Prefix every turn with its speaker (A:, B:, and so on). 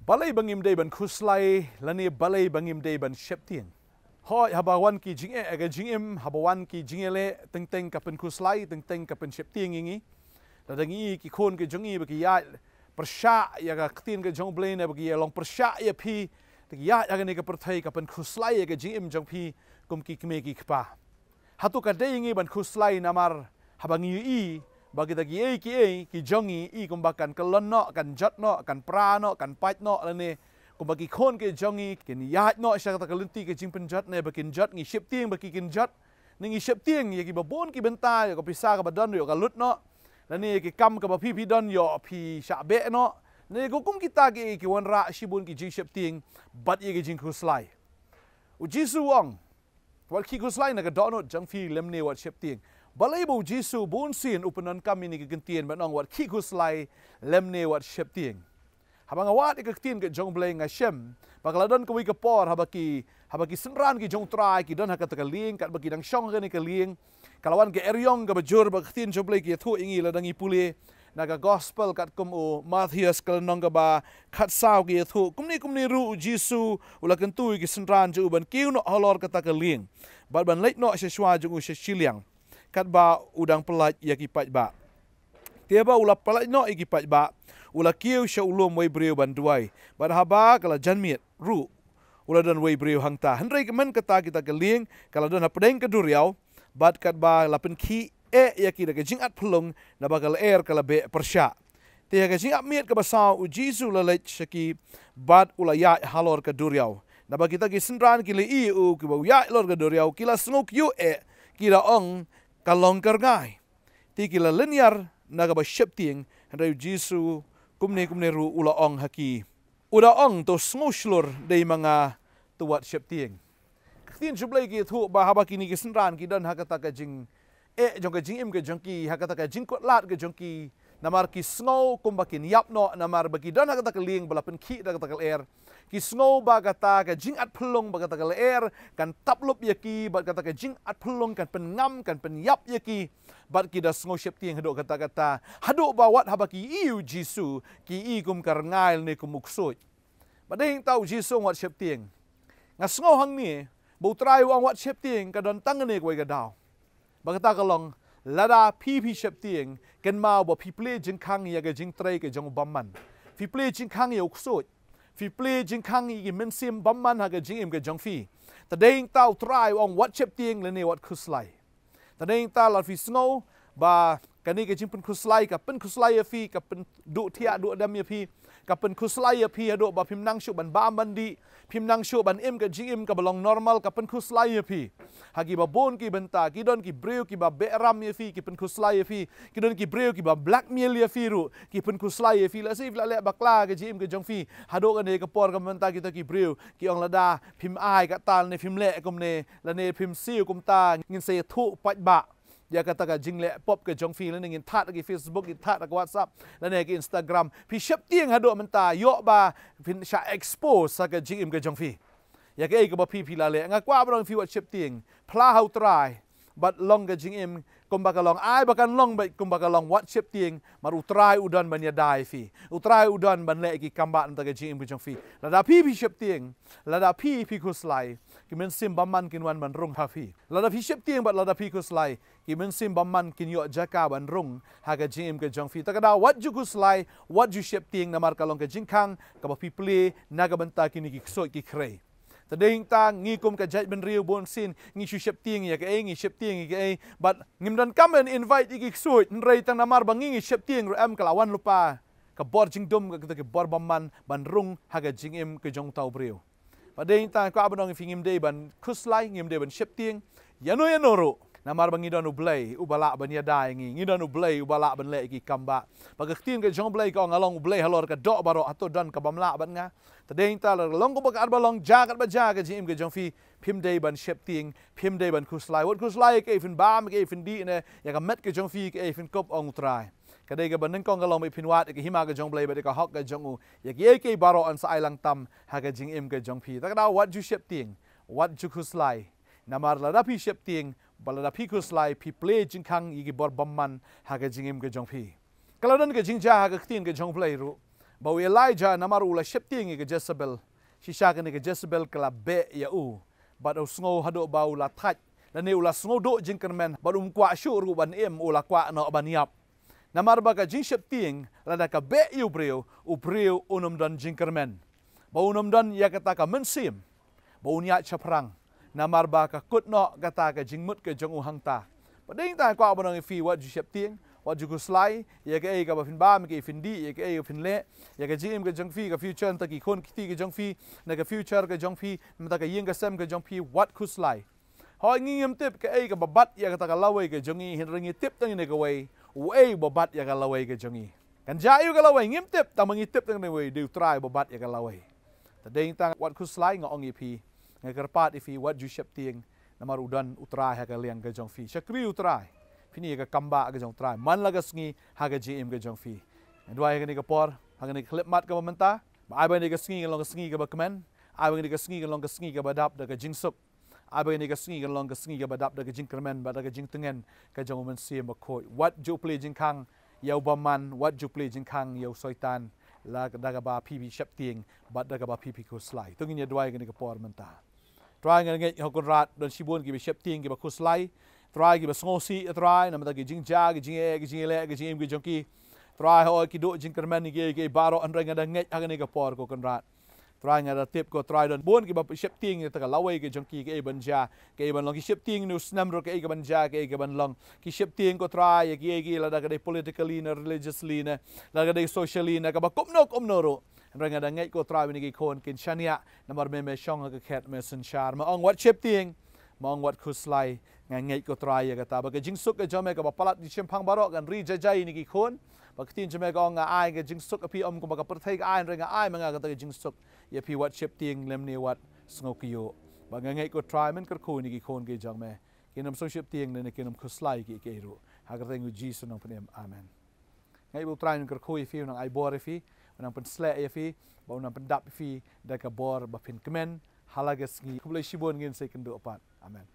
A: balai bangim day ban khuslai lani balai bangim day ban sheptiang hoi habawan ki jing aga jingim habawan ki jingele teng kapen khuslai teng kapen sheptiang ingi dadangi ki khon ke jongi baki ya persha ya ga ktin ke jong blane baki ya long persha ya phi ya aga ne ka perthai kapen khuslai aga jingim jong phi kum ki kme ki khpa hatu ka day ingi ban khuslai namar habangi i bagi tagi ki jongi i kumbakan kelonno kan jatno kan prano kan patno lane kumbagi khon ke jongi kin yat no sya ta kalenti ke jing penjat ne bakin jat ngi ship tieng baki kin jat ningi ship tieng ye ki babon ki benta yo ko pisa ka badon yo ka lut no lane ki kam ka ba pi don yo pi sha be no ne ko kum kita ki wan ra shibun ki jing ship tieng bat ye ki jing khuslai u jisu wong wal ki khuslai na ka dono jang fi lemne wat ship tieng balai bu jisu bun sin upanan kami ni kegentian banong wat kikuslai lemne wat sheptieng habang awat ikaktin ke jong bleng ngasem bakaladon kawi kapor habaki senran ki jong trai ki don hakat kaling kat bagi dang syong ke ni kaling kalawan ke eryong ke bajur baktin jong bleng ki thu ingi ladang ipule naga gospel kat kum u Matthews kalnong ka ba khat saw ki thu kumni ru jisu ulakan tu ki senran ju ban kiu no holor kata kaling ban leit no seswa jong u sesiliang kat ba udang pelat yaki pat ba tiaba ula pelat no iki pat ba ula kiu sha ulum wei breu ban duai ban haba kala janmiet ru ula don wei breu hangta hendrai kemen kata kita keling kala don hapdeng ke duriau bat kat ba lapen ki yaki da ke jingat pelung na bakal kala be persya tia ke jingat miet ke basau u jisu la lech shaki bat ula ya halor ke duriau na ba kita ki sendran ki le i u ki ba ya lor ke duriau kila snguk yu kila ong kalong karngai tikila linear naga ba shepting hendai jisu kumne ru ula ong haki uda ong to snguslur dei manga tuat shepting ktin jublai ki thu ba haba kini ki senran ki dan hakata ka jing jong ka jing im ke jong ki hakata ka jing kot lat ke jong ki namar ki snow kumbakin yap no namar bagi dan hakata ka ling balapen ki da kata ki snow ba kata ka jing at pelung ba kata ka kan taplup yaki ba kata ka jing at pelung kan pengam kan penyap yaki ba ki da snow shep tieng hado kata hado ba wat haba ki iu jisu ki i kum karngail ne kumuksut ba ding tau jisu wat shep tieng nga snow hang ni bo trai wang wat shep tieng ka don tangane ko ga daw ba kata ka long lada pi shep tieng ken mau ba pi ple jing khang ya ga jing trai ke jong bamman pi ple jing khang ya uksut fi ple jing khang i men sim bamman ha ga jing im ga jong fi ta ding tau try ong wat chep tieng le ne wat khuslai ta ding ta la fi snow ba kani ga jing pen khuslai ka pen khuslai ya fi ka pen du thia du dam ya fi ka pen khuslai ya fi do ba phim nang shu ban ba mandi phim nang shu ban im ga jing im ka balong normal ka pen khuslai ya fi hagi ba bon ki benta ki don ki breu ki ba beram ya fi ki pen khuslai ya fi ki don ki breu ki ba blackmail ya fi ru ki pen khuslai ya fi la si la le bakla ga jim ga jong fi hado ga ne ka por ka benta ki ta ki breu ki ong lada phim ai ka tal ne phim le kum ne la ne phim siu kum ta ngin se thu pat ba ya kata ka jing le pop ke jong fi la ngin that ki Facebook ki that ka WhatsApp la ne ki Instagram phi shep tieng hado menta yo ba phin sha expose sa ka jing im ka jong fi ya ke ka ba phi la le nga kwa ba fi wat shep tieng pla how try but long ga jing im kum ba ka long ai ba kan long ba kum ba ka long wat shep tieng mar utrai udan ban ya dai fi utrai udan ban le ki kamba anta ka jing im ka jong fi la da phi shep tieng la da phi khuslai ki men sim bamman kin wan ban rung ha fi la da phi shep tieng ba la da phi khuslai ki men sim bamman kin yo jaka ban rung ha ga jing im ka jong fi ta ka da wat ju khuslai wat ju shep tieng na mar ka long ka jing khang ka ba phi ple na ga ban ta ki ni ki so ki krei ta ding ta ngi kum ka jai ben riu bon sin ngi shu shep tieng ya ka ngi shep tieng ke but ngim dan come and invite ki so rei tang na mar ba ngi shep tieng ro am ka lawan lupa ka bor jing dum ka ke bor bamman ban rung ha ga jing im ke jong tau breu pa ding ta ka abang fi ngim de ban khuslai ngim de ban shep tieng yano ro namar bangi don ublay ubala ban ya dai ngi don ublay ubala ban le ki kamba pagaktin ke jong blay ko ngalong ublay halor ka do baro ato dan ka bamla ban nga tadeng ta long ko bak arbalong jagat ba jaga jim ke jong fi phim day ban shep ting phim day ban khuslai wat khuslai ke fin bam ke fin di ne ya ka met ke jong fi ke fin kop ong trai kadai ka ban nang kong ngalong phin wat ke hima ke jong blay ba ka hok ke jong u ya ke baro an sa ailang tam ha ke jing im ke jong fi ta da wat ju shep ting wat ju khuslai namar la da pi shep ting balada pi khuslai pi play jing khang igi bor bamman ha ga jingim ga jong phi kaladan ga jingja ha ga tin ga jong play ru bau Elijah namar ula shepting ke Jezebel shisha ke Jezebel kala be ya bat sngo hado bau la thach la ne ula sngo do jingkermen badum kwa shuru ban ula kwa no ban yap namar ba ka jing shepting la da ka be yu breu unum dan jingkermen bau unum dan ya kata ka mensim bau nya chaprang namar ba ka kutno kata ka jingmut ke jong hang ta pading ta kwa banang fi wat ju shepting wat ju slai ya ke ka ba fin ba me ke fin di ya ke fin le ya ke jim ke jong fi ka future ta ki khon ki ke jong fi na ka future ke jong fi mata ka ying ka sem ke jong fi wat ku slai hoi ngim tip ke ka babat ya ka ta ka lawai ke jongi hin ringi tip tang ne ka wei babat ya ka lawai ke jongi kan jayu ka lawai ngim tip ta mangi tip tang ne wei du try babat ya ka lawai ta ding ta wat ku slai ngong ipi ngai karpat ifi wat ju shepting namar udan utrai ha ka liang ke jong fi shakri utrai fini ka kamba ke jong trai man laga sngi ha ka jim ke jong fi dua ka ni ka por ha ka ni klip mat ka menta ai ba ni ka sngi long ka sngi ka ba kemen ai ba ni ka sngi long ka sngi ka badap da ka jingsuk ai ba ni ka sngi long ka sngi ka badap da ka jingkermen ba da ka jingtengen ka jong men sim ba khoi wat ju play jingkang yau baman wat ju play jingkang yau soitan la da ka ba pi shepting ba da ka ba pi ko slai tungin ya dua ka ni ka por menta try ngai hokon rat don sibun ki shepting ki ba kuslai try ki ba ngosi try namata ki jingja ki jingele ki jing ki jongki try ho ki do jingkermen ki baro an renga da ngai agani ka por ko kon rat try ngai da tip ko try don bon ki ba shepting ta ka lawai ki jongki ki banja ki ban long ki shepting nu snam ro ki banja ki ban long ki shepting ko try ki la da ka politically na religiously na la ka socially na ka ba komno ro ranga da ngai ko try ni ki kon kin shania namar me shong ka khet me sun char ma ong wat shepting ma ong wat kuslai ngai ko try ya ta ba ka jingsuk ka jome ka ba palat di chempang baro kan ri jajai ni ki kon ba tin jome ka nga ai ka jingsuk ka pi om ko ba ka perthai ka ai ranga ai manga ka ta jingsuk ya pi wat shepting lem ni wat sngokiyo ba ngai ko try men kar ko ni ki kon ke jome kinam so shepting ne kinam kuslai ki ke ro ha ka tengu jisu nang pnem amen ngai bu try kar ko fi nang ai bor fi nang pen slek ya fi ba nang pen dap fi da ka bor ba pin kemen halagas ngi kublai shibon ngin se kendo apat amen